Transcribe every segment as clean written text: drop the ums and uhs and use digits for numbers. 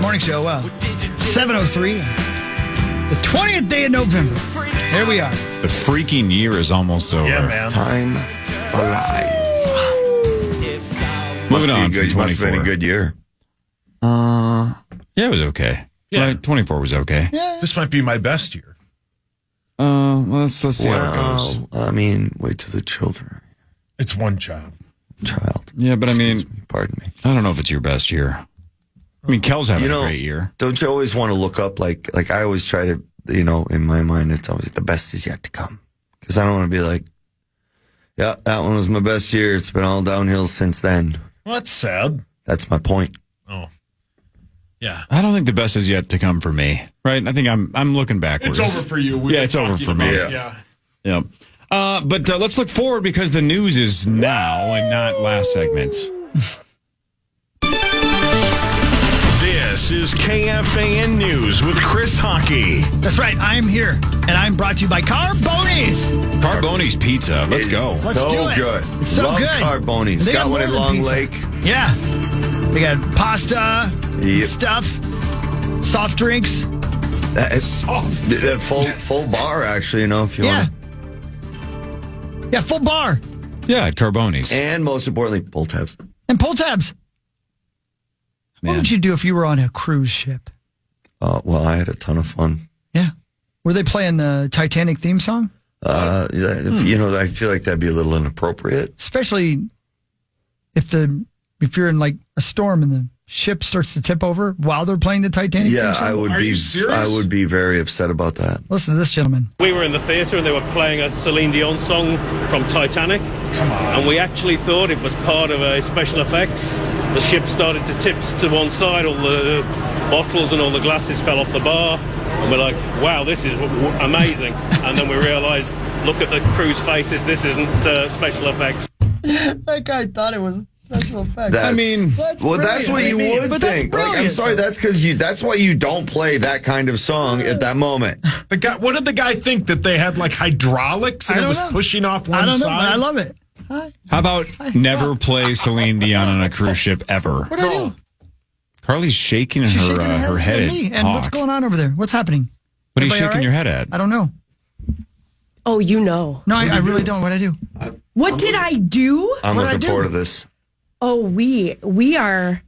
Morning Show. 7:03. The 20th day of November. Here we are. The freaking year is almost over. Yeah, man. Time flies. Moving on. Must have been a good year. Yeah, it was okay. Yeah. 24 was okay. Yeah. This might be my best year. Well, let's see how it goes. I mean, wait till the children. It's one child. Child. Yeah, but I mean, Excuse me, pardon me. I don't know if it's your best year. I mean, Kel's having a great year. Don't you always want to look up, like I always try to, in my mind, it's always the best is yet to come. Because I don't want to be like, yeah, that one was my best year. It's been all downhill since then. Well, that's sad. That's my point. Oh. Yeah. I don't think the best is yet to come for me, right? I think I'm looking backwards. It's over for you. It's over for me. Yeah. Yep. But let's look forward because the news is now and not last segment. This is KFAN News with Chris Hockey. That's right. I'm here, and I'm brought to you by Carboni's. Carboni's Pizza. Let's go. Let's so do it. good. It's so Love good. Carboni's. They Got one more in than Long pizza. Lake. Yeah. They got pasta, Yep. stuff, soft drinks. Full bar, actually, if you Yeah. want. Yeah, full bar. Yeah, Carboni's. And most importantly, pull tabs. And pull tabs. What Man. would you do if you were on a cruise ship? Well, I had a ton of fun. Yeah. Were they playing the Titanic theme song? I feel like that'd be a little inappropriate. Especially if you're in like a storm and the ship starts to tip over while they're playing the Titanic theme Yeah, song? I would Are be. you serious? I would be very upset about that. Listen to this gentleman. We were in the theatre and they were playing a Celine Dion song from Titanic. Come on. And we actually thought it was part of a special effects. The ship started to tip to one side, all the bottles and all the glasses fell off the bar. And we're like, wow, this is amazing. And then we realised, look at the crew's faces, this isn't special effects. That guy thought it was special effects. That's what you would But that's think. Like, I'm brilliant. sorry, that's why you don't play that kind of song at that moment. The guy, what did the guy think? That they had like hydraulics and I it don't was know. pushing off one I don't know, side? but I love it. How about never play Celine Dion on a cruise ship ever? What do I do? Carly's shaking She's her shaking her head at at me. And what's Hawk. going on over there? What's happening? What are you Everybody shaking all right? your head at? I don't know. Oh, you know. No, I really don't. What'd I do? What did I do? I'm What did I looking do? forward to this. Oh, we're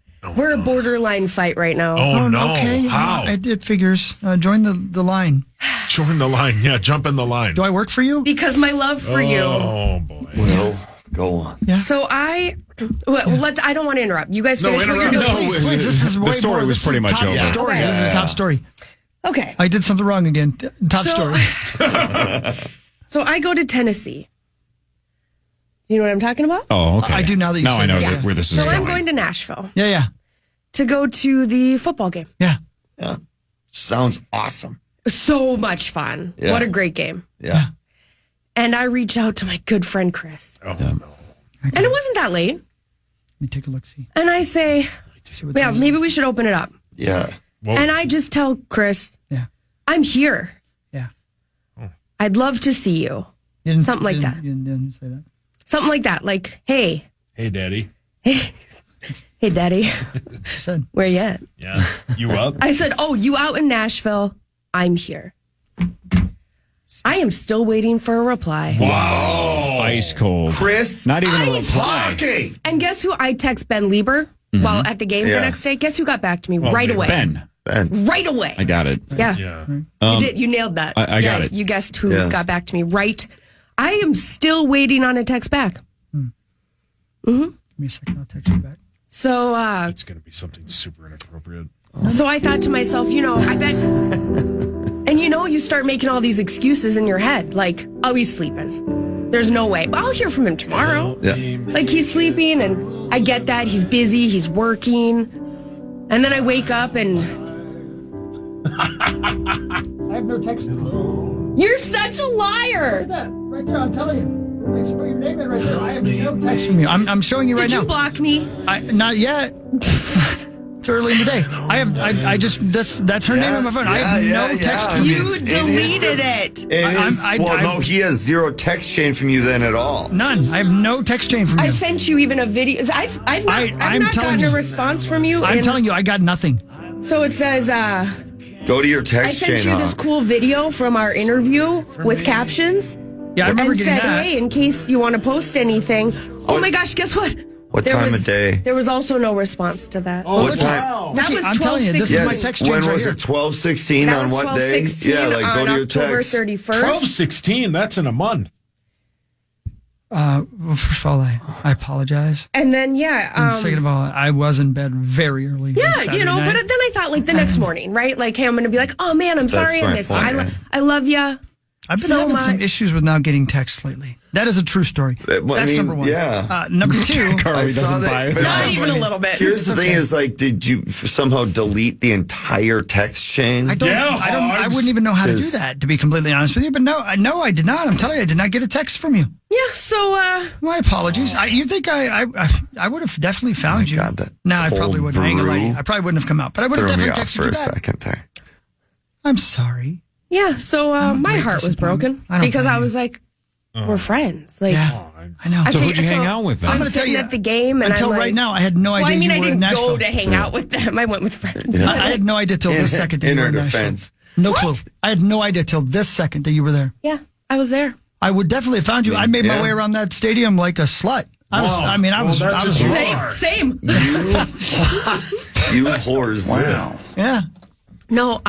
a borderline fight right now. Oh, no. Okay. How? It figures. Join the line. Join the line. Yeah, jump in the line. Do I work for you? Because my love for you. Oh, boy. Well, go on. Yeah. So I don't want to interrupt. You guys No, finish what you're interrupt. doing. Please, please. This is The way story more. was This pretty is much top over. Story. Okay. This is a top story. Okay. I did something wrong again. Top story. So I go to Tennessee. You know what I'm talking about? Oh, okay. I do now that you Now say I know that. where this is So going. I'm going to Nashville Yeah. to go to the football game. Yeah. Yeah. Sounds awesome. So much fun. Yeah. What a great game. Yeah. And I reach out to my good friend Chris. Oh, no. And it wasn't that late. Let me take a look. See. And I say, What's yeah, maybe we should open it up. Yeah. Well, And I just tell Chris, Yeah. I'm here. Yeah. I'd love to see you. You didn't- Something like you that. didn't- You didn't say that. Something like that. Like, hey, hey, Daddy. hey, Daddy, I said. where you at? Yeah. You up? I said, oh, you out in Nashville? I'm here. I am still waiting for a reply. Wow. Ice cold. Chris. Not even a Ice reply. hockey. And guess who I text Ben Lieber while at the game Yeah. the next day? Guess who got back to me right away? Ben. Right away. I got it. Yeah. Yeah. You did. You nailed that. I got it. You guessed who Yeah. got back to me right. I am still waiting on a text back. Give me a second. I'll text you back. So, It's going to be something super inappropriate. so I thought to myself, I bet, and you start making all these excuses in your head, like, oh, he's sleeping. There's no way. But I'll hear from him tomorrow. Yeah. Like, he's sleeping, and I get that. He's busy. He's working. And then I wake up, and I have no text. you're such a liar. That right there. I'm telling you. I just put your name in right there. I have no text from you. I'm showing you right Did you now. block me? Not yet. It's early in the day. I just that's her name on my phone. I have no text from you. You deleted it. No, he has zero text chain from you then at all. None. I have no text chain from you. I sent you even a video. I've not I'm gotten telling a you. response from you. I'm telling you, I got nothing. So it says, Go to your I text sent chain. you this cool video from our interview with captions. Yeah, I remember And getting said, that. hey, in case you want to post anything. Oh my gosh, guess what? What time of day? There was also no response to that. Oh, What time? wow. That was I'm telling you, this is 12:16. my Yes. text When change right was here. it? 12:16 That on was what day? 12:16 Yeah, like go on to your October text. 31st. 12:16. That's in a month. Well, first of all, I apologize. And then, And second of all, I was in bed very early. on yeah, Saturday but night. then I thought, like, the next morning, right? Like, hey, I'm going to be like, oh, man, I'm sorry I my missed you. point, yeah. I love you. I've been so having some much. issues with not getting texts lately. That is a true story. Well, I That's mean, number one. yeah. Number two, Carly doesn't buy it. but- Not even a little bit. Here's the thing: is like, did you somehow delete the entire text chain? I don't. Yeah, I Hogs. wouldn't even know how to do Is- that. To be completely honest with you, but no, I did not. I'm telling you, I did not get a text from you. Yeah, so, My apologies. You think I would have definitely found you? God, that No, I probably whole wouldn't. I ain't gonna lie to you. brew I probably wouldn't have come out, but I would have Threw me definitely off texted for you a back. second there. I'm sorry. yeah, so my great heart was broken disappointment. I don't because blame I you. was like, we're friends. Like, Yeah, I know. So who'd you hang out with then? I'm I'm gonna tell sitting you, at the game, and until I'm like, right now, I had no well, idea I mean, you I were in didn't Nashville. go to hang out with them. I went with friends. I had no idea till this second that in you were her in Nashville. defense. No clue. I had no idea till this second that you were there. Yeah, I was there. I would definitely have found you. I made my yeah. way around that stadium like a slut. I was. Wow. I mean, I Well, was. that's I was. just wrong. Same. You whores. Wow. Yeah. No,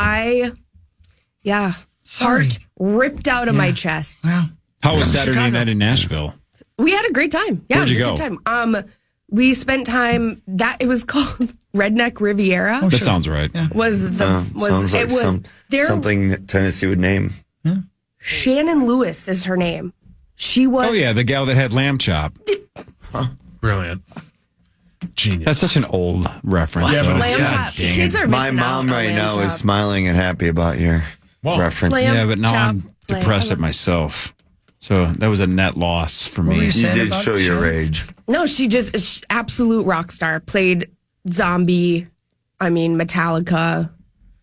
Sorry. heart ripped out of my chest. Well, How was Saturday Chicago. night in Nashville? We had a great time. Yeah, Where'd it was you a good time. We spent time it was called Redneck Riviera. That sounds right. Was Sounds like it was there something that Tennessee would name. Shannon Lewis is her name. She was Oh yeah, the gal that had lamb chop. Brilliant. Genius. That's such an old reference. Yeah, but though. lamb God chop. dang Kids it. are My missing out mom on right lamb now chop. is smiling and happy about your Whoa. reference. Lamb Yeah, but now I'm chop, depressed lamb. at myself. So that was a net loss for were me. you You saying did about show your Shannon? rage. No, she just is absolute rock star. Played Zombie. I mean Metallica.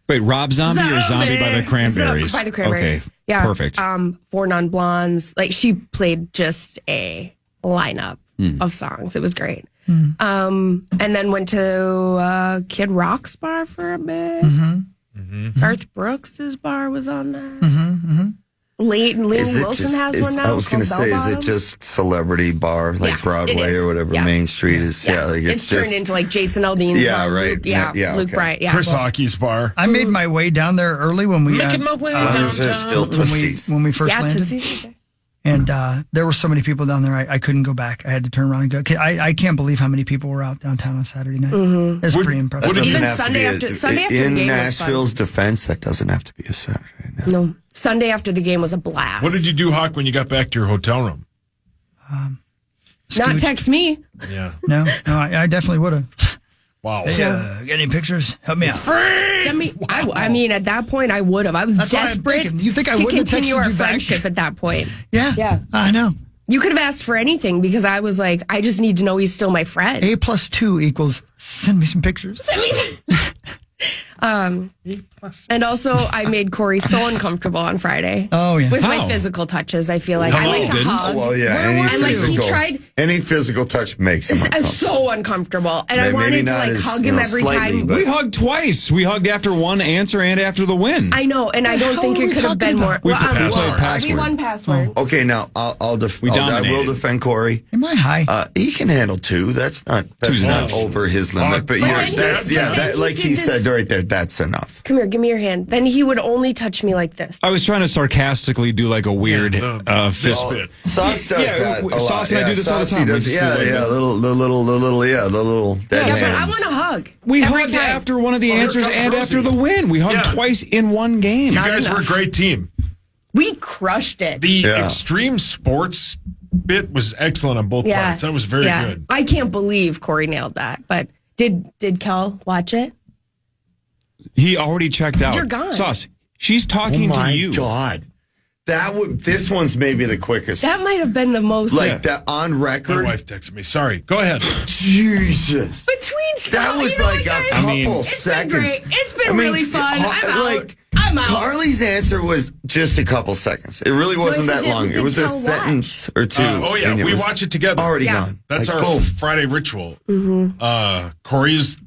Wait, Rob Zombie or Zombie by the Cranberries? By the Cranberries. Okay, Yeah. perfect. Four Non Blondes. Like she played just a lineup of songs. It was great. And then went to Kid Rock's bar for a bit. Garth Brooks's bar was on there. Leighton Wilson has one now. I was going to called say, Bell is it Bottoms. just celebrity bar like Yeah, it Broadway is. or whatever Yeah. Main Street is? Yeah, like it's just turned into like Jason Aldean's Yeah, bar. right. Luke, yeah, Yeah, Luke okay. Bryant. Yeah. Chris Hockey's bar. I made my way down there early when we Making my way Those are still when Tootsies. we first Yeah, landed, Tootsie's. and there were so many people down there. I couldn't go back. I had to turn around and go. I can't believe how many people were out downtown on Saturday night. It's pretty impressive. what did Even you- Sunday after the in game was Nashville's defense, that doesn't have to be a Saturday. No. No, Sunday after the game was a blast. What did you do, Hawk, when you got back to your hotel room? Not text me? Yeah. No, I definitely would have. Wow. Hey, got any pictures? Help me out. Send me. I mean, at that point, I would have. I was That's what I'm desperate thinking. You think I to wouldn't have continue texted our you back? friendship at that point. Yeah, Yeah. I know. You could have asked for anything because I was like, I just need to know he's still my friend. A plus 2 equals send me some pictures. And also, I made Corey so uncomfortable on Friday. Oh yeah. With my How? physical touches, I feel like I Hello, like to didn't? hug. Well, yeah, And like he tried. any physical touch makes him I'm uncomfortable. so uncomfortable, and I Maybe wanted to not like as, hug him every slightly, time. but- We hugged twice. We hugged after one answer and after the win. I know, and I don't hell think are it we could have been talking more. about? We played We password. won password. Okay, now I will dominated. defend Corey. Am I high? He can handle 2. That's not Two's not enough. over his limit. But But you're, then that's he- yeah, but then that, he like did he this- said right there. That's enough. Come here, give me your hand. Then he would only touch me like this. I was trying to sarcastically do like a weird this fist. bit. Sauce does Yeah, that a lot. Sauce and I do this all the Sauce, time. he We does- just do yeah, like yeah, that. the little dead Yeah, but hands. I want to hug. We every hugged time. after one of the Oh, here answers comes and Rosie. after the win. We hugged Yeah. twice in one game. You guys were a enough. great team. We crushed it. The Yeah. extreme sports bit was excellent on both parts. That was very good. I can't believe Corey nailed that. But did Kel watch it? He already checked out. You're gone. Sauce, she's talking Oh my to you. God, this one's maybe the quickest. That might have been the most. Like that on My record. wife texted me. Sorry. Go ahead. Jesus. Between That was like a couple It's seconds. been great. It's been really fun. I'm out. Like, I'm out. Carly's answer was just a couple seconds. It really wasn't Listen, that long. did It was a Kel watch? sentence or two. Oh, yeah. and it We was watch it together. Already Yeah. gone. That's Like, our boom. Friday ritual. Corey's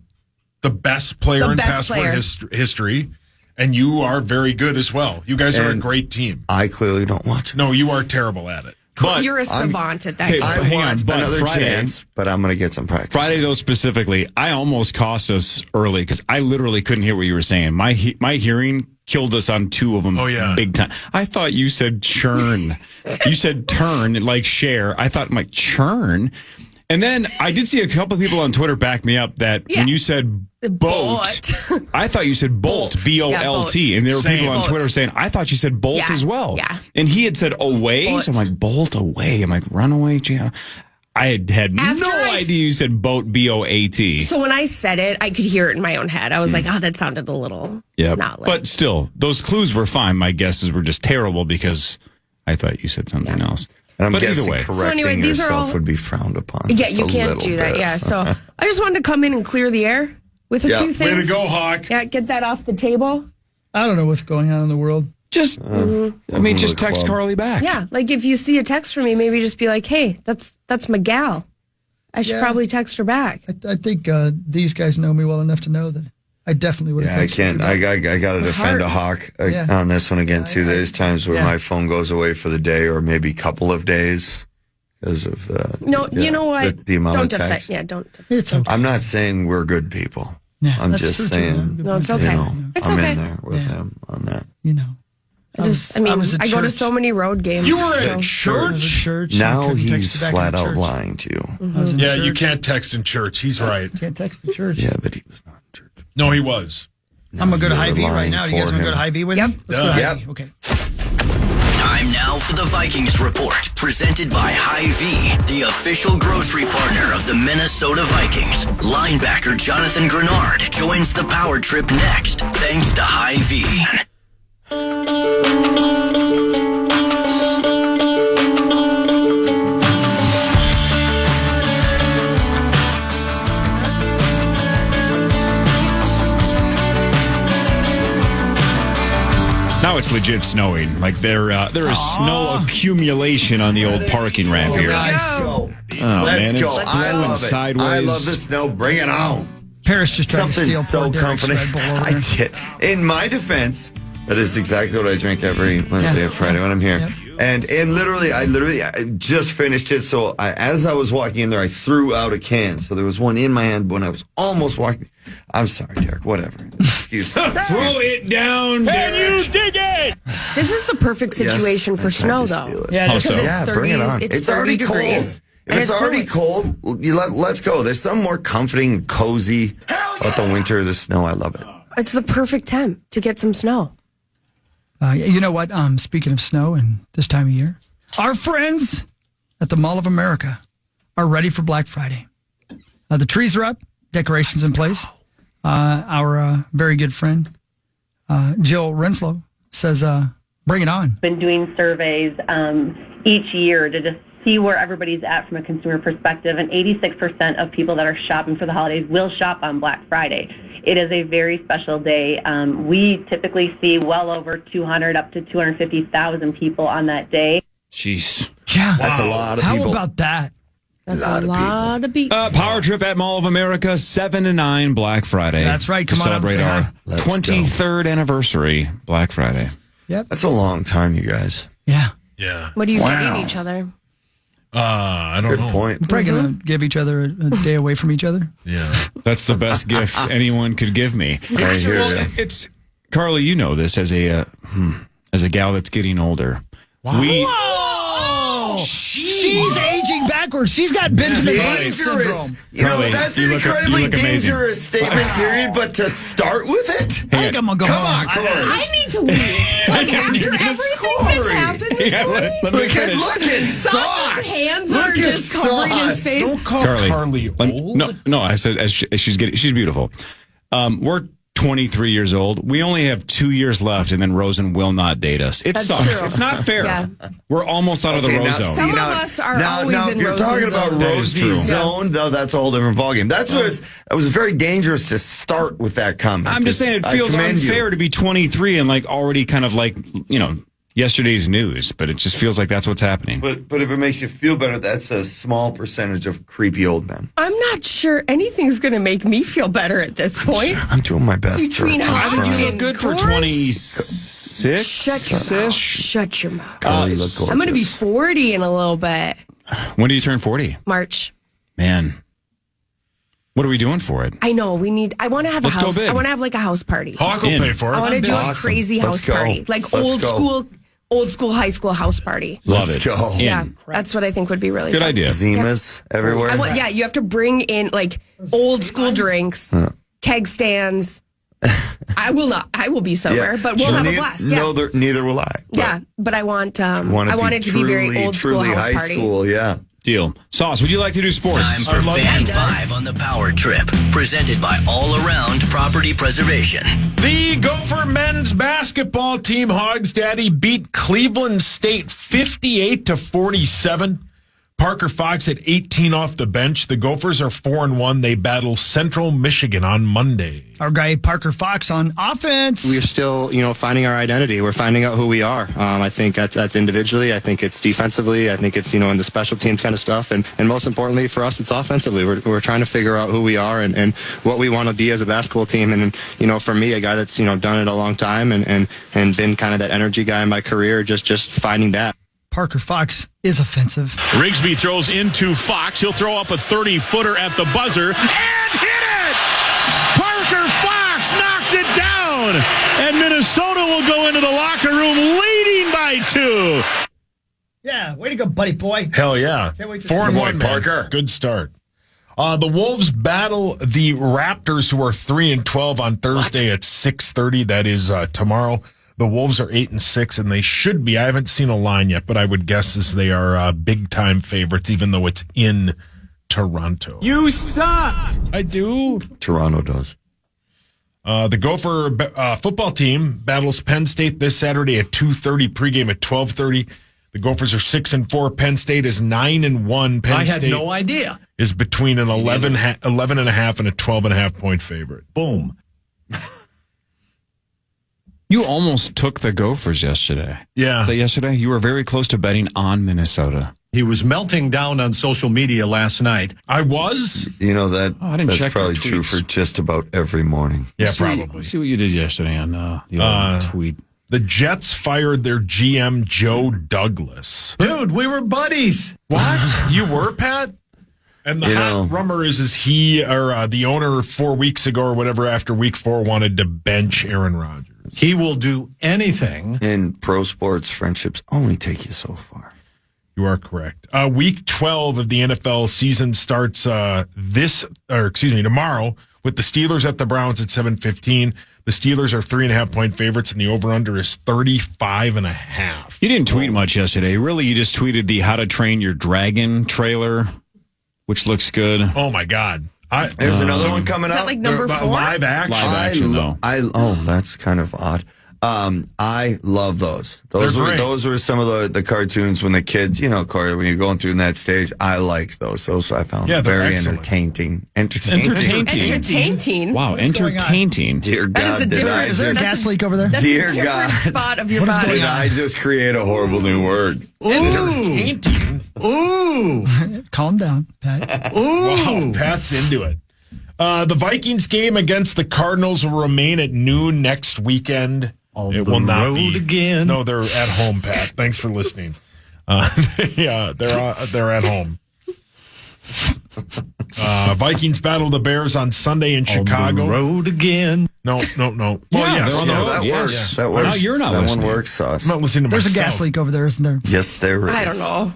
the best player in Passport history, and you are very good as well. You guys are a great team. I clearly don't watch it. No, you are terrible at it. But you're a savant at that. Okay, game. but hang on. But another Friday, chance, but I'm going to get some practice. Friday, though, specifically, I almost cost us early because I literally couldn't hear what you were saying. My hearing killed us on two of them. Oh, yeah. Big time. I thought you said churn. You said turn, like share. I thought, I'm like, churn? And then I did see a couple of people on Twitter back me up that when you said boat, I thought you said bolt, Bolt. And there were people on Twitter saying, I thought you said bolt as well. Yeah. And he had said away. Bolt. So I'm like, bolt away. I'm like, runaway. I had no idea you said boat, B-O-A-T. So when I said it, I could hear it in my own head. I was like, oh, that sounded a little not like. But still, those clues were fine. My guesses were just terrible because I thought you said something else. And I'm but guessing either way. correcting So anyway, these are yourself all- would be frowned upon. Yeah, just you a can't little do that. bit. Yeah. So I just wanted to come in and clear the air with a few things. Way to go, Hawk. Yeah, get that off the table. I don't know what's going on in the world. Just, just text Carly back. Yeah, like if you see a text from me, maybe just be like, hey, that's my gal. I should probably text her back. I think these guys know me well enough to know that I definitely would have. Yeah, I can't. I got to defend a Hawk on this one again too. There's times where my phone goes away for the day or maybe a couple of days because of you know what? the amount don't of text. don't. It's okay. I'm not saying we're good people. Yeah, I'm that's just true, too. saying. No, it's okay. It's I'm okay. in there with him on that. You know, I go to so many road games. You were at I was church? at church. and I Now couldn't text he's you back flat in out church. lying to you. I was in Yeah, church. you can't text in church. He's right. Can't text in church. Yeah, but he was not in church. No, he was. I'm gonna go to You were Hy-Vee right lying now. You guys for want to go him. to Hy-Vee with Yep. me? Let's go to Yep. Hy-Vee. Okay. Time now for the Vikings Report, presented by Hy-Vee, the official grocery partner of the Minnesota Vikings. Linebacker Jonathan Grenard joins the power trip next, thanks to Hy-Vee. Now it's legit snowing. Like there is snow accumulation on the old parking ramp here. Nice. Oh, Let's man, go. it's I blowing love it. sideways. I love the snow. Bring it on. Paris just tried Something to steal so poor Derek's comforting. Red Bull over I there. did. In my defense, that is exactly what I drink every Wednesday and Friday when I'm here. Yep. And I just finished it. So as I was walking in there, I threw out a can. So there was one in my hand when I was almost walking. I'm sorry, Derek. Whatever. Excuses. Throw it down, Derek. This is the perfect situation for snow, though. Yeah, How just so? Because Yeah, it's 30, bring it on. It's It's 30 already degrees. cold. If it's already cold, let's go. There's some more comforting, cozy about the winter, the snow. I love it. It's the perfect temp to get some snow. you know what? Speaking of snow and this time of year, our friends at the Mall of America are ready for Black Friday. The trees are up, decorations in place. Our very good friend, Jill Renslow, says, bring it on. Been doing surveys each year to just see where everybody's at from a consumer perspective, and 86% of people that are shopping for the holidays will shop on Black Friday. It is a very special day. We typically see well over 200 up to 250,000 people on that day. Jeez. Yeah. That's a lot of people. How about that? That's a lot of people. Power trip at Mall of America, 7 to 9 Black Friday. That's right. Come to on up and celebrate say our hi. Let's 23rd anniversary Black Friday. Yep. That's a long time, you guys. Yeah. Yeah. What are you getting each other? I don't Good know. point. We're probably going to give each other a day away from each other. Yeah. That's the best gift anyone could give me. I hear Well, ya. it's Carly. You know this as a gal that's getting older. Wow. She's aging backwards. She's got Benjamin Button Dangerous. syndrome. You know, Carly, that's you an look- you incredibly look amazing. dangerous statement, period. But to start with it, I think I'm going to go come home. on, Corey. I need to leave. Like after everything that's happened this Yeah, morning, let me Look at finish. sauce. his hands Look are at just covering his sauce. face. Don't call Carly, Carly old. no. I said as she's beautiful. We're 23 years old. We only have 2 years left, and then Rosen will not date us. It That's sucks. true. It's not fair. Yeah. We're almost out of the Okay, Rose now, zone. see, Some of now- us are now, always now, in if you're Rose's talking about zone. That is Rosie's true. zone, though, that's a whole different ballgame. That was very dangerous to start with that comment. I'm just saying it I feels commend unfair you. to be 23 and like already kind of like, you yesterday's news, but it just feels like that's what's happening. But if it makes you feel better, that's a small percentage of creepy old men. I'm not sure anything's going to make me feel better at this point. I'm doing my best. Between I think you hockey look and good for chorus? 26-ish. Shut your mouth. Girl, you look gorgeous. I'm going to be 40 in a little bit. When do you turn 40? March. Man. What are we doing for it? I know I want to have Let's a go house. big. I want to have like a house party. Hawk will pay for it. I want to do a Awesome. crazy Let's house go. party. Like Let's go. old school, high school house party. Love Let's it. go. Yeah. In. That's what I think would be really Good fun. idea. Zimas everywhere. You have to bring in like old school drinks, keg stands. I will not. I will be sober, but we'll have a blast. Yeah. No, neither will I. Yeah, but I want it to be very old school truly house high party. school. Yeah. Deal. Sauce, would you like to do sports? Time for Fan 5 on the Power Trip, presented by All Around Property Preservation. The Gopher men's basketball team, Hogs Daddy, beat Cleveland State 58-47. Parker Fox at 18 off the bench. The Gophers are 4-1. They battle Central Michigan on Monday. Our guy Parker Fox on offense. We're still, finding our identity. We're finding out who we are. I think that's individually. I think it's defensively. I think it's, in the special teams kind of stuff. And most importantly for us, it's offensively. We're trying to figure out who we are and what we want to be as a basketball team. And, for me, a guy that's, done it a long time and been kind of that energy guy in my career, just finding that. Parker Fox is offensive. Rigsby throws into Fox. He'll throw up a 30-footer at the buzzer and hit it! Parker Fox knocked it down! And Minnesota will go into the locker room leading by 2. Yeah, way to go, buddy boy. Hell yeah. Can't wait to 4-1, Parker. Good start. The Wolves battle the Raptors, who are 3-12 on Thursday at 6:30. That is tomorrow. The Wolves are 8-6, and they should be. I haven't seen a line yet, but I would guess as they are big-time favorites, even though it's in Toronto. You suck! I do. Toronto does. The Gopher football team battles Penn State this Saturday at 2:30. Pregame at 12:30. The Gophers are 6-4. Penn State is 9-1. Penn State no idea. is between an 11.5 and a 12.5 point favorite. Boom. You almost took the Gophers yesterday. Yeah. So yesterday, you were very close to betting on Minnesota. He was melting down on social media last night. I was. That I didn't that's check probably your true tweets. for just about every morning. Yeah, See probably. what you did yesterday on the old tweet. The Jets fired their GM, Joe Douglas. Dude, we were buddies. What? You were, Pat? And the hot rumor is he or the owner 4 weeks ago or whatever after week 4 wanted to bench Aaron Rodgers. He will do anything. In pro sports, friendships only take you so far. You are correct. Week 12 of the NFL season starts tomorrow with the Steelers at the Browns at 7:15. The Steelers are 3.5 point favorites, and the over/under is 35.5. You didn't tweet much yesterday. Really, you just tweeted the How to Train Your Dragon trailer, which looks good. Oh my God! There's another one coming Is out. that like number 4? Live action. Live action, though. That's kind of odd. I love those. Those were some of the cartoons when the kids, Corey, when you're going through that stage. I liked those. Those I found very entertaining. Entertaining. Wow, entertaining. Dear God, That is a different. Is there a gas leak over there? That's Dear a different God. spot of your What is body. going did on? I just create a horrible new word? Ooh. Calm down, Pat. Wow, Pat's into it. The Vikings game against the Cardinals will remain at noon next weekend. It will not be again. No, they're at home, Pat. Thanks for listening. Yeah, they're at home. Vikings battle the Bears on Sunday in Chicago. On the road again. No. Well, Yeah, they're on the road. That Yes. works. That Now works. you're not that listening. one works, Sauce. I'm not listening to There's a myself. gas leak over there, isn't there? Yes, there is. I don't know.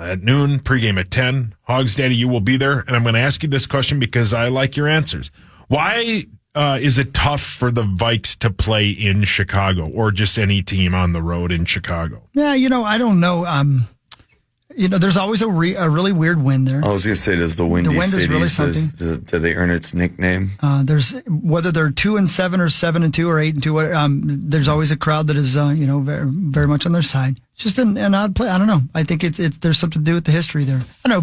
At noon, pregame at 10. Hogs Daddy, you will be there. And I'm going to ask you this question because I like your answers. Why is it tough for the Vikes to play in Chicago or just any team on the road in Chicago? Yeah, I don't know. There's always a really weird wind there. I was going to say, does the Windy wind is really Cities, do they earn its nickname? There's whether they're 2-7 or 7-2 or 8-2. There's always a crowd that is very, very much on their side. It's just an odd play. I don't know. I think it's there's something to do with the history there. I know.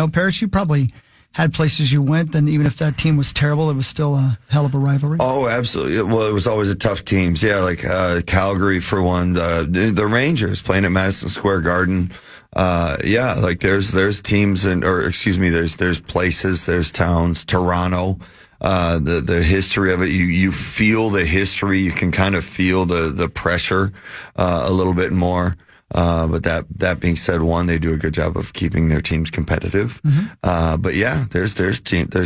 Parrish, you probably had places you went, then even if that team was terrible, it was still a hell of a rivalry? Oh, absolutely. Well, it was always a tough teams. Yeah, like Calgary for one. The Rangers playing at Madison Square Garden. Like there's teams there's places, there's towns. Toronto. The history of it, you feel the history. You can kind of feel the pressure a little bit more. But that being said, they do a good job of keeping their teams competitive. But yeah, there's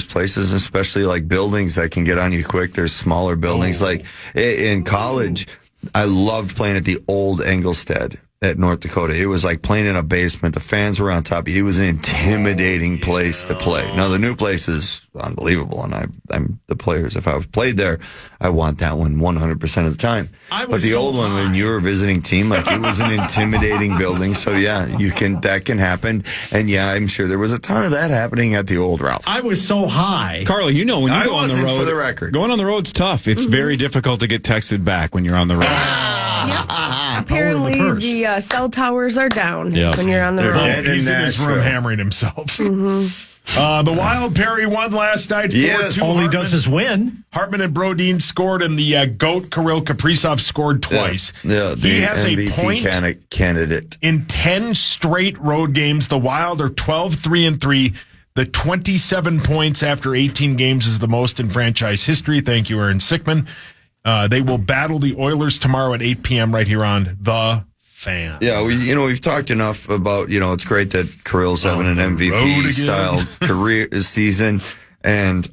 places, especially like buildings that can get on you quick. There's smaller buildings. Like in college, I loved playing at the old Engelstead at North Dakota. It was like playing in a basement. The fans were on top. It was an intimidating place to play. Now the new place is unbelievable, and I'm the players. If I was played there, I want that one 100% of the time. But the old one, when you were a visiting team, like it was an intimidating building. So yeah, that can happen. And yeah, I'm sure there was a ton of that happening at the old Ralph. I was so high. Carly, when you go on the road, for the record, going on the road's tough. It's very difficult to get texted back when you're on the road. Apparently, the cell towers are down when you're on the road. He's in his room hammering himself. The Wild Perry won last night. 4-2. All he does is win. Hartman and Brodin scored, and the GOAT Kirill Kaprizov scored twice. Yeah, he has MVP a point candidate. In 10 straight road games, the Wild are 12-3-3. The 27 points after 18 games is the most in franchise history. Thank you, Aaron Sickman. They will battle the Oilers tomorrow at 8 p.m. right here on The Fan. Yeah, we've talked enough about, it's great that Kirill's having an MVP-style career season, and,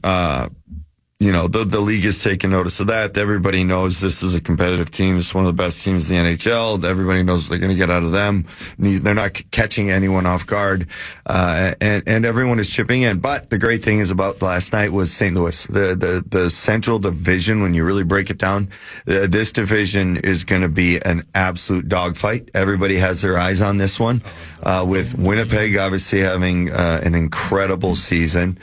the league is taking notice of that. Everybody knows this is a competitive team. It's one of the best teams in the NHL. Everybody knows they're going to get out of them. They're not catching anyone off guard, and everyone is chipping in. But the great thing is about last night was St. Louis. The Central Division, when you really break it down, this division is going to be an absolute dogfight. Everybody has their eyes on this one, with Winnipeg obviously having an incredible season.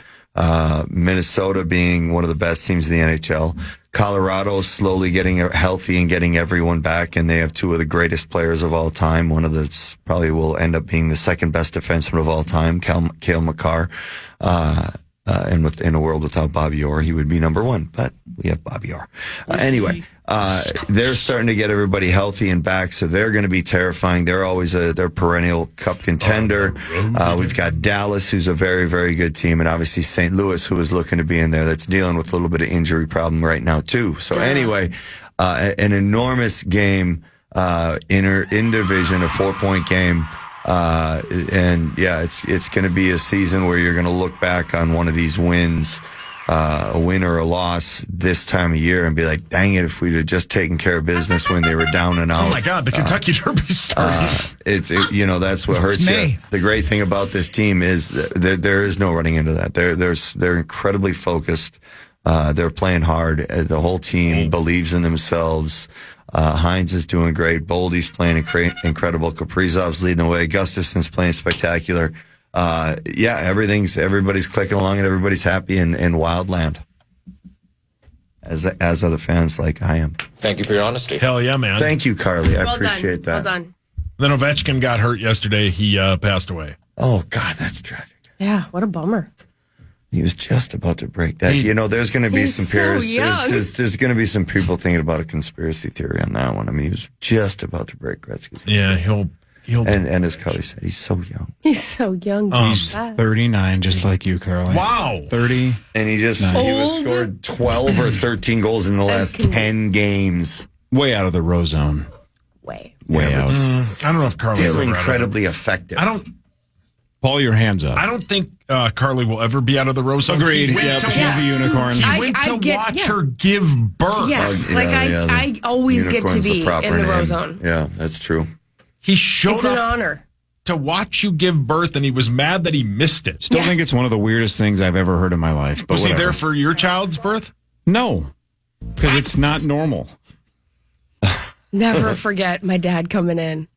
Minnesota being one of the best teams in the NHL. Colorado slowly getting healthy and getting everyone back, and they have two of the greatest players of all time. One of the probably will end up being the second best defenseman of all time, Cale Makar. And in a world without Bobby Orr, he would be number one. But we have Bobby Orr. Anyway, they're starting to get everybody healthy and back, so they're going to be terrifying. They're always they're perennial cup contender. We've got Dallas, who's a very, very good team, and obviously St. Louis, who is looking to be in there. That's dealing with a little bit of injury problem right now too. So anyway, an enormous game in division, a 4-point game. And yeah, it's going to be a season where you're going to look back on one of these wins, a win or a loss this time of year, and be like, dang it, if we'd have just taken care of business when they were down and out. Oh my God, the Kentucky Derby started. That's what hurts you. The great thing about this team is that there is no running into that. They're incredibly focused. They're playing hard. The whole team believes in themselves. Hines is doing great. Boldy's playing incredible. Kaprizov's leading the way. Gustafson's playing spectacular. Everybody's clicking along and everybody's happy in Wildland. As are the fans like I am. Thank you for your honesty. Hell yeah, man. Thank you, Carly. I appreciate that. Well done. Then Ovechkin got hurt yesterday. He passed away. Oh, God, that's tragic. Yeah, what a bummer. He was just about to break that. There's going to be some peers. There's going to be some people thinking about a conspiracy theory on that one. I mean, he was just about to break Gretzky's. Yeah, he'll. And as Carly said, he's so young. He's so young. He's 39, just like you, Carly. Wow, 30, and he scored 12 or 13 goals in the last 10 games. Way out of the row zone. Way out. I don't know if Carly's still incredibly effective. Paul, your hands up. I don't think Carly will ever be out of the row zone. Agreed. She's the unicorn. He went to watch her give birth. Yeah, I always get to be in the row zone. Yeah, that's true. He showed It's up an honor to watch you give birth, and he was mad that he missed it. Still think it's one of the weirdest things I've ever heard in my life. But was he there for your child's birth? No, because it's not normal. Never forget my dad coming in.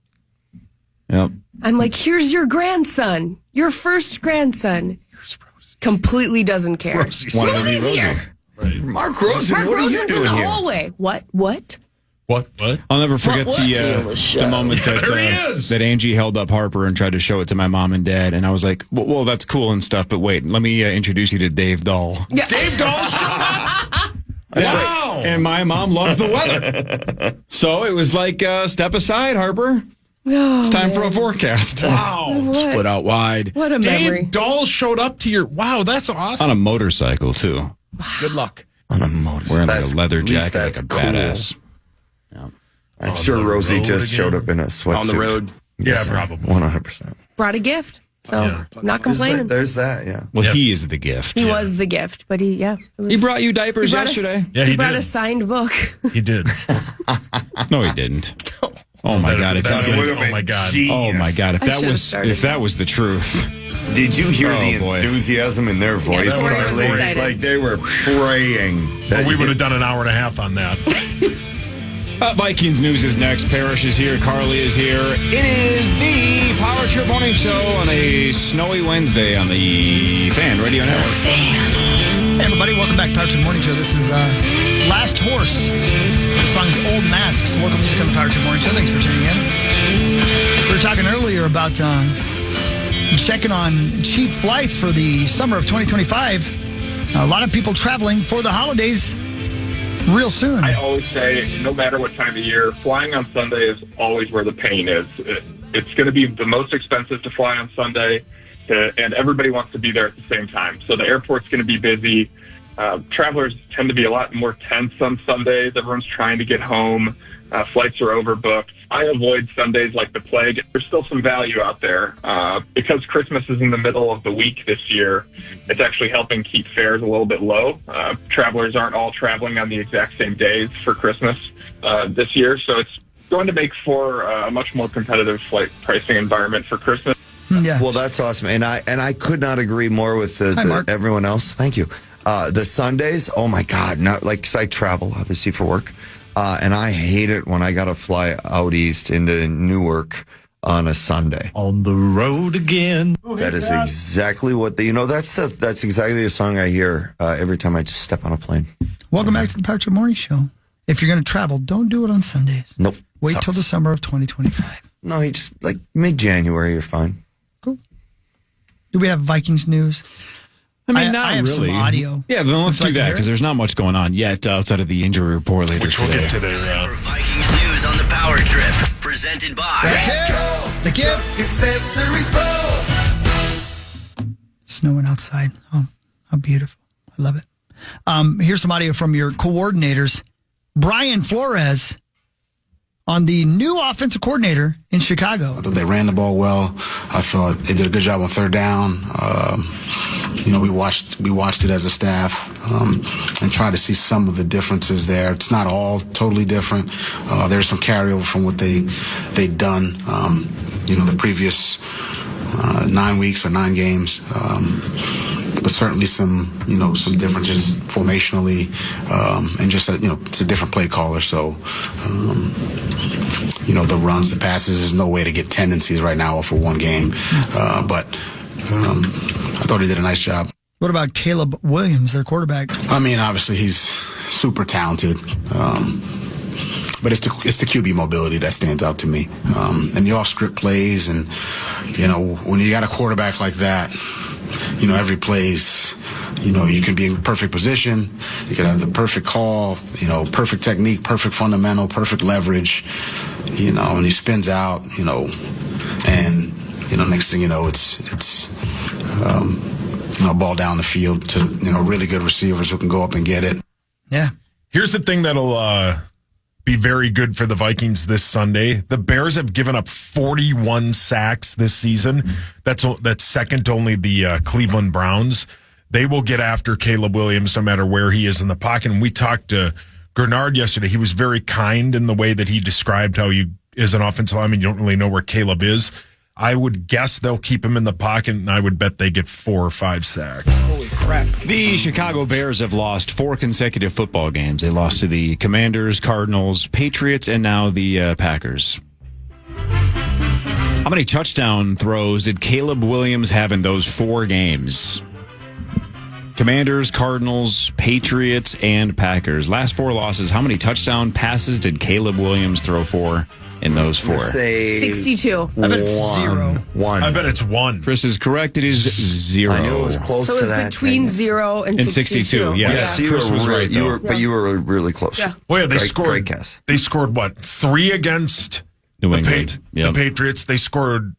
Yep. I'm like, here's your grandson, your first grandson. Completely doesn't care. Rosie's here. Right. Mark Rosen, what are you doing in the here? hallway. What? What? I'll never forget the moment that Angie held up Harper and tried to show it to my mom and dad, and I was like, "Well, that's cool and stuff, but wait, let me introduce you to Dave Dahl." Yeah. Dave Dahl showed up. Wow! And my mom loved the weather, so it was like, "Step aside, Harper. It's time for a forecast." Wow! Split out wide. What a memory! Dave Dahl showed up to your. Wow, that's awesome. On a motorcycle too. Good luck. On a motorcycle. Wearing like a leather jacket, like a cool. badass. Yeah. I'm sure Rosie just showed up in a sweatsuit. On the road. Yeah, probably. 100%. Brought a gift, so not complaining. There's that, yeah. Well, he is the gift. He was the gift, but he brought you diapers yesterday. He brought a signed book. He did. No, he didn't. Oh my God! Oh my God! Oh my God! If that was the truth. Did you hear the enthusiasm in their voice? Yeah, like they were praying. Well, we would have done an hour and a half on that. Vikings news is next. Parrish is here. Carly is here. It is the Power Trip Morning Show on a snowy Wednesday on the Fan Radio Network. Hey, everybody. Welcome back to Power Trip Morning Show. This is Last Horse. The song is Old Masks. Local music on the Power Trip Morning Show. Thanks for tuning in. We were talking earlier about checking on cheap flights for the summer of 2025. A lot of people traveling for the holidays real soon. I always say, no matter what time of year, flying on Sunday is always where the pain is. It's going to be the most expensive to fly on Sunday, and everybody wants to be there at the same time. So the airport's going to be busy. Travelers tend to be a lot more tense on Sundays. Everyone's trying to get home. Flights are overbooked. I avoid Sundays like the plague. There's still some value out there. Because Christmas is in the middle of the week this year, it's actually helping keep fares a little bit low. Travelers aren't all traveling on the exact same days for Christmas this year, so it's going to make for a much more competitive flight pricing environment for Christmas. Yeah. Well, that's awesome. And I could not agree more with everyone else. Thank you. The Sundays, oh my God, not like, 'cause I travel obviously for work. And I hate it when I got to fly out east into Newark on a Sunday. On the road again. That is exactly what that's exactly the song I hear every time I just step on a plane. Welcome back to the Power Trip Morning Show. If you're going to travel, don't do it on Sundays. Nope. Wait till the summer of 2025. No, you just like mid-January, you're fine. Cool. Do we have Vikings news? I mean, not I have really. some audio. Yeah, then let's do that because there's not much going on yet outside of the injury report later. Which we'll get to there. For Vikings news on the Power Trip, presented by The Kip Accessories Pro. Snowing outside. Oh, how beautiful. I love it. Here's some audio from your coordinators. Brian Flores on the new offensive coordinator in Chicago. I thought they ran the ball well. I thought they did a good job on third down. We watched it as a staff and tried to see some of the differences there. It's not all totally different. There's some carryover from what they'd done, the previous 9 weeks or 9 games. But certainly some differences formationally, and just it's a different play caller. So, the runs, the passes, there's no way to get tendencies right now for one game. But I thought he did a nice job. What about Caleb Williams, their quarterback? I mean, obviously he's super talented. But it's the QB mobility that stands out to me. And the off-script plays, and, when you got a quarterback like that, every play's, you can be in perfect position. You can have the perfect call, perfect technique, perfect fundamental, perfect leverage, and he spins out, and, next thing you know, it's ball down the field to, really good receivers who can go up and get it. Yeah. Here's the thing that'll be very good for the Vikings this Sunday. The Bears have given up 41 sacks this season. That's second to only the Cleveland Browns. They will get after Caleb Williams no matter where he is in the pocket. And we talked to Grenard yesterday. He was very kind in the way that he described how you, as an offensive lineman, you don't really know where Caleb is. I would guess they'll keep him in the pocket, and I would bet they get 4 or 5 sacks. Holy crap. The Chicago Bears have lost 4 consecutive football games. They lost to the Commanders, Cardinals, Patriots, and now the Packers. How many touchdown throws did Caleb Williams have in those 4 games? Commanders, Cardinals, Patriots, and Packers. Last 4 losses. How many touchdown passes did Caleb Williams throw for in those 4? Say 62. I bet it's 0. 1. I bet it's 1. Chris is correct. It is 0. I knew it was close So to it's that. between 0 and 62. Yes. Yeah, Chris was right, though. but you were really close. Yeah. Well, yeah, Great guess. They scored what? 3 against New England. the Patriots. They scored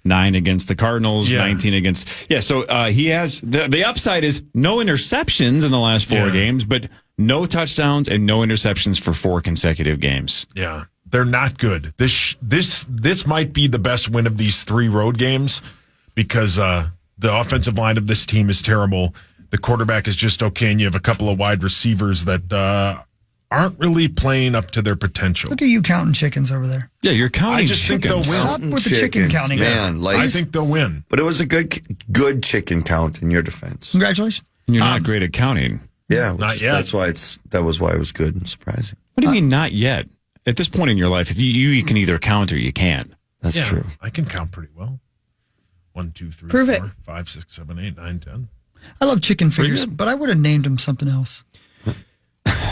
9 against the Cardinals, Yeah. 19 against. Yeah, so he has the upside is no interceptions in the last 4 games, but no touchdowns and no interceptions for 4 consecutive games. Yeah, they're not good. This might be the best win of these 3 road games because the offensive line of this team is terrible. The quarterback is just okay, and you have a couple of wide receivers that aren't really playing up to their potential. Look at you counting chickens over there. Yeah, you're counting I just think chickens. they'll win. Stop with the chicken counting. Man, I think they'll win. But it was a good chicken count in your defense. Congratulations. And you're not great at counting. Yeah, Not yet. That was why it was good and surprising. What do you mean not yet? At this point in your life, if you can either count or you can't. That's true. I can count pretty well. 1, 2, 3, Prove 4, 5, 6, 7, 8, 9, 10. I love chicken fingers, but I would have named them something else.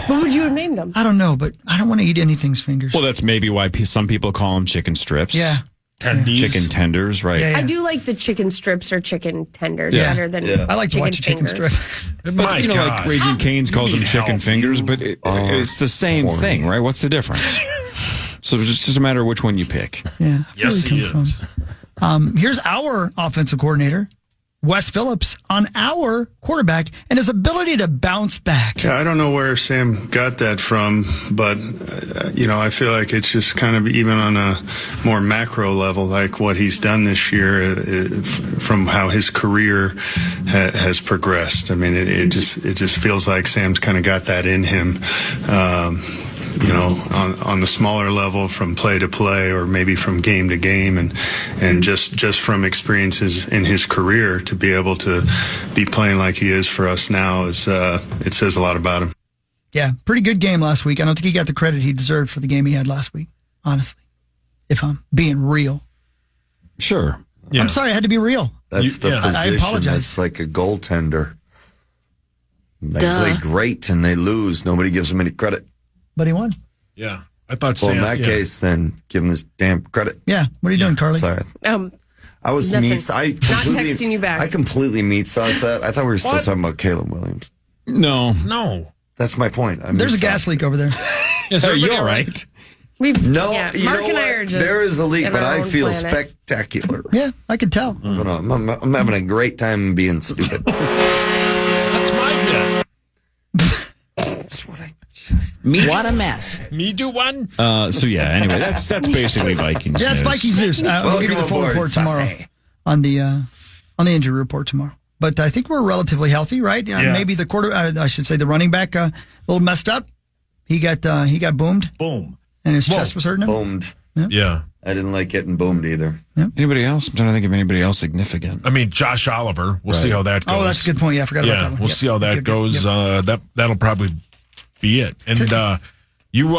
What would you have named them? I don't know, but I don't want to eat anything's fingers. Well, that's maybe why some people call them chicken strips. Yeah. Tendies. Chicken tenders, right? Yeah, yeah. I do like the chicken strips or chicken tenders Yeah. better than I like to watch a chicken fingers. strip. But, you know, like Raising Cane's calls them need chicken help. fingers, but it's the same thing, right? What's the difference? So it's just a matter of which one you pick. Yeah. Yes, Where he we come is. from. Here's our offensive coordinator, Wes Phillips, on our quarterback and his ability to bounce back. Yeah, I don't know where Sam got that from, but, I feel like it's just kind of even on a more macro level, like what he's done this year from how his career has progressed. I mean, it just feels like Sam's kind of got that in him. On the smaller level from play to play or maybe from game to game and just from experiences in his career to be able to be playing like he is for us now it says a lot about him. Yeah, pretty good game last week. I don't think he got the credit he deserved for the game he had last week, honestly, if I'm being real. Sure. Yeah. I'm sorry, I had to be real. That's the position. I apologize. That's like a goaltender. They play great and they lose. Nobody gives them any credit. But he won. Yeah. I thought Well, Sam. in that case, then give him this damn credit. Yeah. What are you doing, Carly? Sorry. I was Nothing. not Texting you back. I completely meat sauce that. I thought we were still talking about Caleb Williams. No. That's my point. There's a gas leak over there. Yes, are you all right? No, Yeah, you Mark know and I what? are just There is a leak, in but our I own feel planet. spectacular. Yeah, I could tell. I'm having a great time being stupid. That's my bet. That's what I What a mess. Me do one? So yeah, anyway, that's basically Vikings. Yeah, it's news. Vikings news. We'll give you the full report tomorrow on the injury report tomorrow. But I think we're relatively healthy, right? Yeah. Maybe the the running back a little messed up. He got boomed. Boom. And his chest was hurting him. boomed. Yeah. I didn't like getting boomed either. Anybody else? I'm trying to think of anybody else significant. I mean, Josh Oliver. We'll see how that goes. Oh, that's a good point. Yeah, I forgot about that one. We'll Yep. see how that Yep, goes. yep. That'll probably be it. And you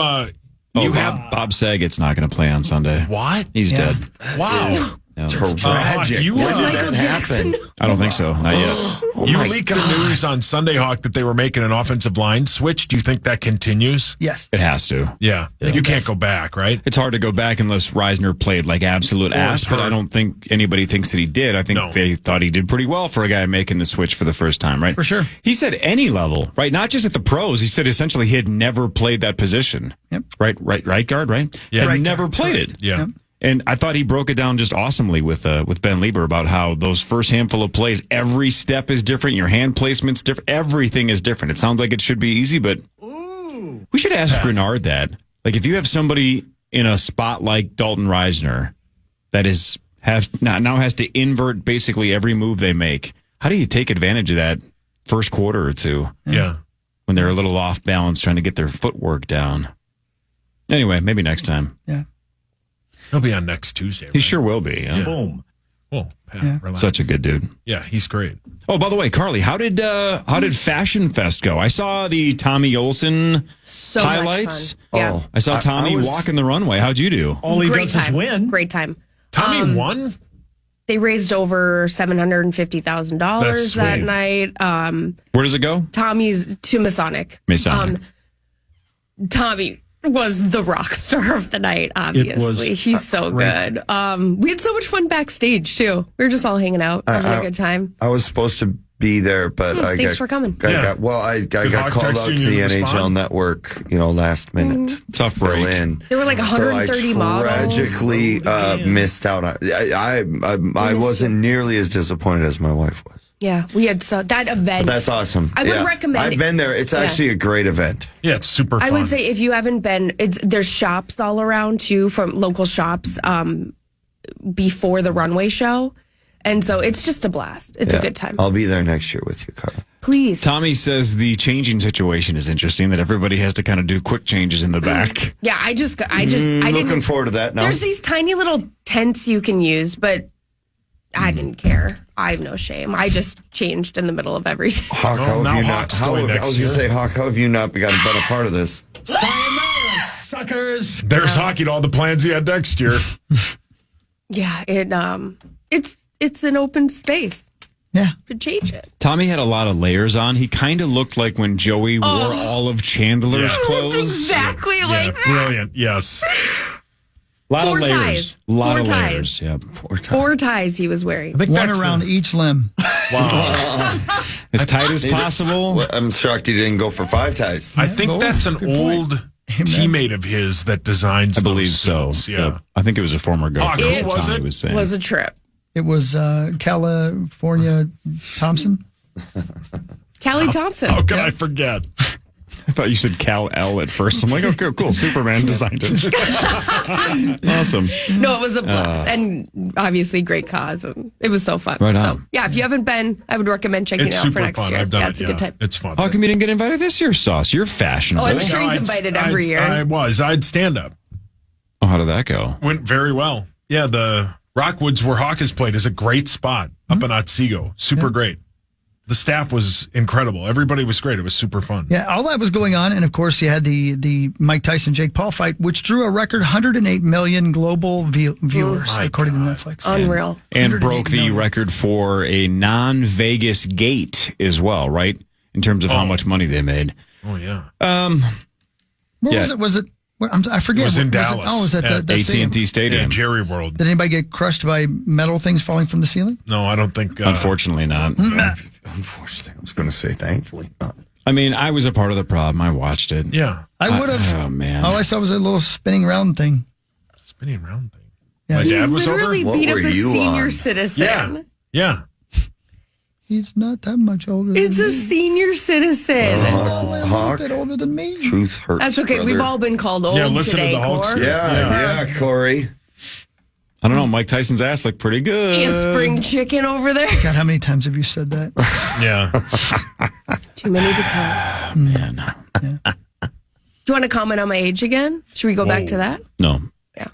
have Bob Saget's not going to play on Sunday. what? He's Yeah. dead. Wow. Tragic. You When Does did Michael that Jackson- happen? I don't think so. Not yet. Oh You my leaked the God. news on Sunday Hawk that they were making an offensive line switch. Do you think that continues? Yes. It has to. Yeah. You can't go back, right? It's hard to go back unless Reisner played like absolute ass, but I don't think anybody thinks that he did. I think they thought he did pretty well for a guy making the switch for the first time, right? For sure. He said any level, right? Not just at the pros. He said essentially he had never played that position. Yep. Right guard, right? Yeah. Had Right never guard. played it. Yeah. Yep. And I thought he broke it down just awesomely with Ben Lieber about how those first handful of plays, every step is different, your hand placement's different, everything is different. It sounds like it should be easy, but we should ask Grenard that. Like if you have somebody in a spot like Dalton Reisner that now has to invert basically every move they make, how do you take advantage of that first quarter or two? Yeah. When they're a little off balance trying to get their footwork down. Anyway, maybe next time. Yeah. He'll be on next Tuesday. He right? sure will be. Yeah. Boom. Oh, Pat, Yeah. relax. Such a good dude. Yeah, he's great. Oh, by the way, Carly, how did Fashion Fest go? I saw the Tommy Olsen So highlights. much fun. Yeah. I saw Tommy I was- walking the runway. How'd you do? All he Great does is time. win. Great time. Tommy won? They raised over $750,000 that night. Where does it go? Tommy's to Masonic. Tommy was the rock star of the night, obviously. He's so good. We had so much fun backstage, too. We were just all hanging out, having a good time. I was supposed to be there, but thanks for coming. I got called out to the NHL Network, last minute. Tough break. There were like 130 models. I tragically missed out on I wasn't nearly as disappointed as my wife was. Yeah, we had that event. But that's awesome. I would recommend it. I've been there. It's actually a great event. Yeah, it's super fun. I would say if you haven't been, there's shops all around too, from local shops before the runway show. And so it's just a blast. It's a good time. I'll be there next year with you, Carla. Please. Tommy says the changing situation is interesting, that everybody has to kind of do quick changes in the back. Yeah, I didn't. Looking forward to that now. There's these tiny little tents you can use, but I didn't care. I have no shame. I just changed in the middle of everything. Hawk, how have you not? I was going to say, Hawk, how have you not been a part of this? Sayonara, suckers. There's Hockey to all the plans he had next year. Yeah, it's an open space. Yeah. To change it. Tommy had a lot of layers on. He kind of looked like when Joey wore all of Chandler's clothes. Exactly like that. Brilliant. Yes. A lot Four of layers. ties. A lot Four of ties. layers. Yeah. Four ties he was wearing. One around each limb. Wow. As tight as possible. I'm shocked he didn't go for 5 ties. I think that's an old teammate of his that designs I believe so. suits. Yeah. I think it was a former girlfriend. It Tommy was saying. was a trip. It was California Thompson. Callie Thompson. How could I forget? I thought you said Cal-El at first. I'm like, okay, cool. Superman designed it. Awesome. No, it was a blast. And obviously great cause. And it was so fun. Right on. So, yeah, if you haven't been, I would recommend checking it out for next fun. year. I've done It's a good time. It's fun. How come you didn't get invited this year, Sauce? You're fashionable. Oh, I'm sure he's invited every year. I'd stand up. Oh, how did that go? Went very well. Yeah, the Rockwoods where Hawk has played is a great spot up in Otsego. Super great. The staff was incredible. Everybody was great. It was super fun. Yeah, all that was going on. And of course, you had the Mike Tyson-Jake Paul fight, which drew a record 108 million global viewers, according to Netflix. Unreal. And broke the record for a non-Vegas gate as well, right? In terms of how much money they made. Oh, yeah. Where was it? Was it? I forget. It was in Dallas. Was it that AT&T Stadium. Yeah, Jerry World. Did anybody get crushed by metal things falling from the ceiling? No, I don't think. Unfortunately not. Unfortunately, I was going to say thankfully not. I mean, I was a part of the problem. I watched it. Yeah. I would have. Oh, man. All I saw was a little spinning round thing. Spinning round thing. Yeah. My dad was over. Literally beat up a senior citizen. Yeah. He's not that much older. It's a senior citizen. A little bit older than me. Truth hurts. That's okay. brother. We've all been called old today, Cor. Yeah, Corey. I don't know. Mike Tyson's ass looked pretty good. You spring chicken over there. God, how many times have you said that? Yeah. Too many to count. Man. Do you want to comment on my age again? Should we go back to that? No.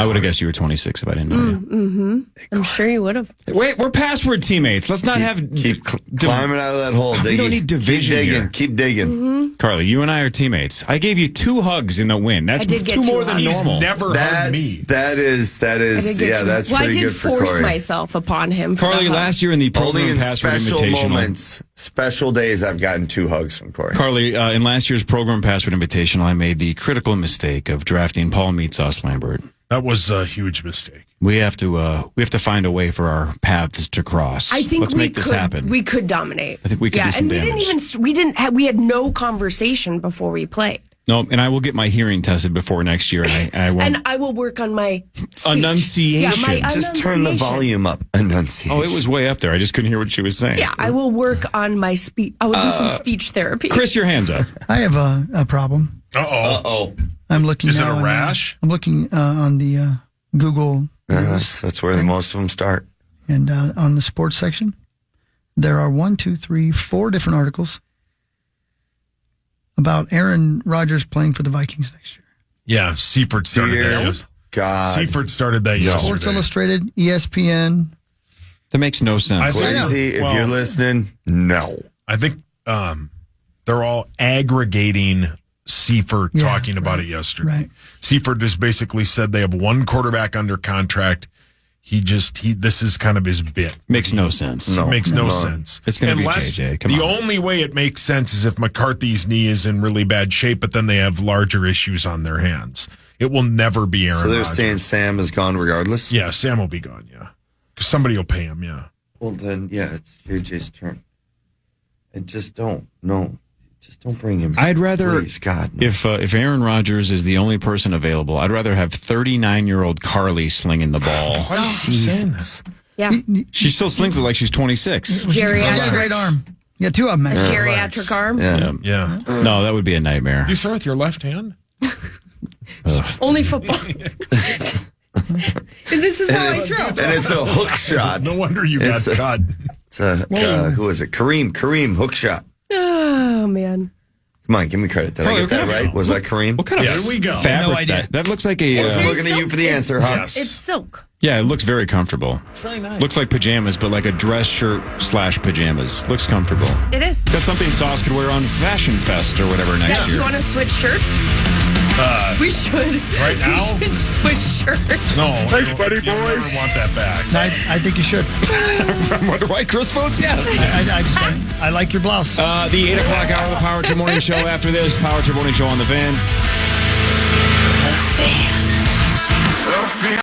I would have guessed you were 26 if I didn't know you. Mm-hmm. I'm sure you would have. Wait, we're password teammates. Let's not keep climbing out of that hole. We don't need division here. Keep digging. Mm-hmm. Carly, you and I are teammates. I gave you 2 hugs in the win. That's 2 more than normal. He's never hugged me. That is. Yeah, that's well, pretty I did good for Corey. force myself upon him. Carly, last year in the program password special invitational moments, special days, I've gotten 2 hugs from Corey. Carly, in last year's program password invitational, I made the critical mistake of drafting Paul Meat Sauce Lambert. That was a huge mistake. We have to find a way for our paths to cross. I think Let's make this happen. We could dominate. I think we could do some damage. We had no conversation before we played. No, and I will get my hearing tested before next year, and I won't. And I will work on my speech. Enunciation. Yeah, my Just turn the volume up. Enunciation. Oh, it was way up there. I just couldn't hear what she was saying. Yeah, I will work on my speech. I will do some speech therapy. Chris, your hands up. I have a problem. Uh-oh. I'm looking. Is it now a rash? I'm looking on the Google. That's where most of them start. And on the sports section, there are 4 different articles about Aaron Rodgers playing for the Vikings next year. Yeah, Seifert started that. God. Seifert started that yesterday. Sports Illustrated, ESPN. That makes no sense. Crazy. If you're listening, no. I think they're all aggregating Seifert talking about it yesterday. Right. Seifert just basically said they have 1 quarterback under contract. this is kind of his bit. Makes no sense. It makes no sense. It's going to be JJ. Come on. The only way it makes sense is if McCarthy's knee is in really bad shape, but then they have larger issues on their hands. It will never be Aaron So they're Rodgers. saying Sam is gone regardless? Yeah, Sam will be gone, yeah. Because somebody will pay him, yeah. Well, then, yeah, it's JJ's turn. And just don't bring him. I'd rather, Please, God, no. if Aaron Rodgers is the only person available, I'd rather have 39-year-old Carly slinging the ball. Why are you saying that? Yeah. She still slings it like she's 26. She's got a great arm. Yeah, two of them. A geriatric arm. Yeah. No, that would be a nightmare. You throw with your left hand? Only football. And this is how I throw. And it's a hook shot. No wonder you got cut. It's a, who is it? Kareem, hook shot. Oh, man. Come on, give me credit. Did I get that right? Was that Kareem? What kind of Here we go. fabric? No idea. That looks like a... I'm looking at you for the answer, huh? Yes. It's silk. yeah, it looks very comfortable. It's very nice. Looks like pajamas, but like a dress shirt / pajamas. Looks comfortable. It is. That's something Sauce could wear on Fashion Fest or whatever next Yeah, do year. you want to switch shirts? We should. Right now? We should switch shirts. No. Thanks, buddy boy. I never want that back. I think you should. I wonder why Chris votes yes. I like your blouse. The 8 o'clock hour of the Power Trip Morning Show. After this, Power Trip Morning Show on the Van.